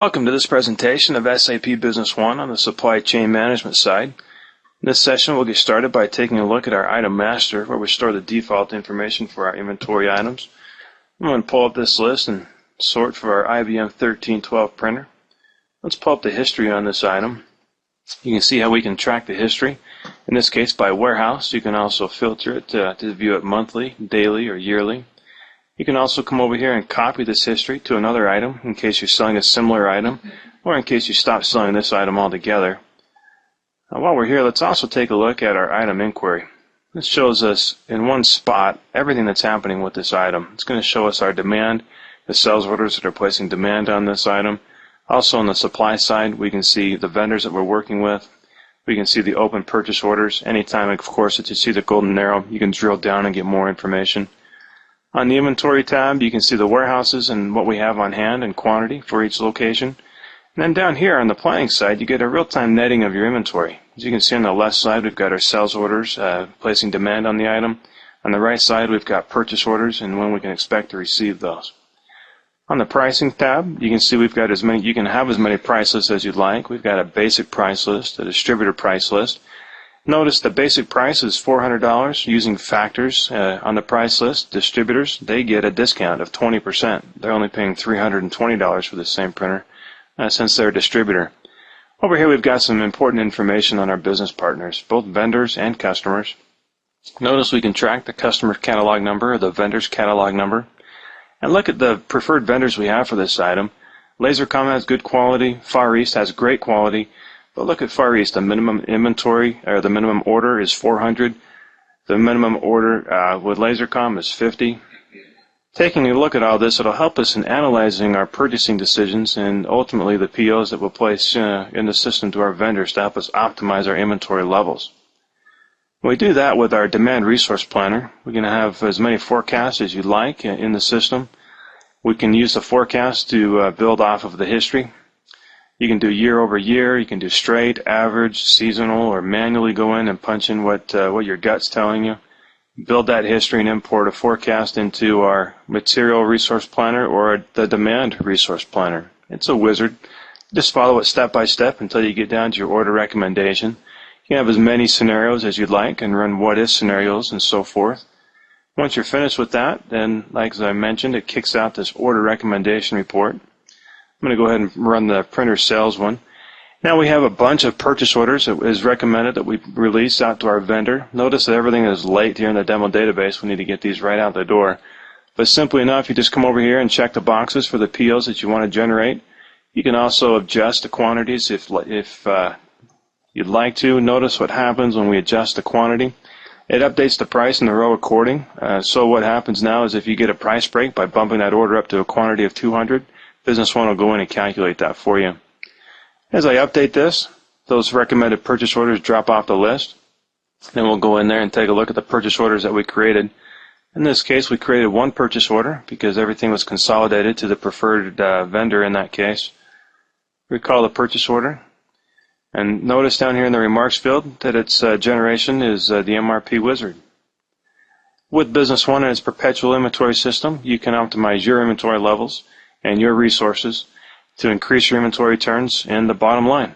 Welcome to this presentation of SAP Business One on the supply chain management side. In this session, we'll get started by taking a look at our item master, where we store the default information for our inventory items. I'm going to pull up this list and sort for our IBM 1312 printer. Let's pull up the history on this item. You can see how we can track the history. In this case, by warehouse. You can also filter it to view it monthly, daily, or yearly. You can also come over here and copy this history to another item in case you're selling a similar item or in case you stop selling this item altogether. Now, while we're here, let's also take a look at our item inquiry. This shows us in one spot everything that's happening with this item. It's going to show us our demand, the sales orders that are placing demand on this item. Also on the supply side, we can see the vendors that we're working with. We can see the open purchase orders. Anytime, of course, that you see the golden arrow, you can drill down and get more information. On the inventory tab, you can see the warehouses and what we have on hand and quantity for each location. And then down here on the planning side, you get a real-time netting of your inventory. As you can see on the left side, we've got our sales orders placing demand on the item. On the right side, we've got purchase orders and when we can expect to receive those. On the pricing tab, you can see we've got you can have as many price lists as you'd like. We've got a basic price list, a distributor price list. Notice the basic price is $400 using factors on the price list. Distributors, they get a discount of 20%. They're only paying $320 for the same printer since they're a distributor. Over here we've got some important information on our business partners, both vendors and customers. Notice we can track the customer catalog number or the vendor's catalog number. And look at the preferred vendors we have for this item. Lasercom has good quality. Far East has great quality. But look at Far East. The minimum inventory or the minimum order is 400. The minimum order with Lasercom is 50. Taking a look at all this, it'll help us in analyzing our purchasing decisions and ultimately the POs that we'll place in the system to our vendors to help us optimize our inventory levels. When we do that with our demand resource planner, we can have as many forecasts as you'd like in the system. We can use the forecast to build off of the history. You can do year over year, you can do straight, average, seasonal, or manually go in and punch in what your gut's telling you. Build that history and import a forecast into our material resource planner or the demand resource planner. It's a wizard. Just follow it step by step until you get down to your order recommendation. You can have as many scenarios as you'd like and run what-if scenarios and so forth. Once you're finished with that, then, like as I mentioned, it kicks out this order recommendation report. I'm going to go ahead and run the printer sales one. Now we have a bunch of purchase orders. It is recommended that we release out to our vendor. Notice that everything is late here in the demo database. We need to get these right out the door. But simply enough, you just come over here and check the boxes for the POs that you want to generate. You can also adjust the quantities if you'd like to. Notice what happens when we adjust the quantity. It updates the price in the row according. So what happens now is if you get a price break by bumping that order up to a quantity of 200, Business One will go in and calculate that for you. As I update this, those recommended purchase orders drop off the list. Then we'll go in there and take a look at the purchase orders that we created. In this case, we created one purchase order because everything was consolidated to the preferred vendor in that case. Recall the purchase order. And notice down here in the remarks field that its generation is the MRP wizard. With Business One and its perpetual inventory system, you can optimize your inventory levels and your resources to increase your inventory turns and the bottom line.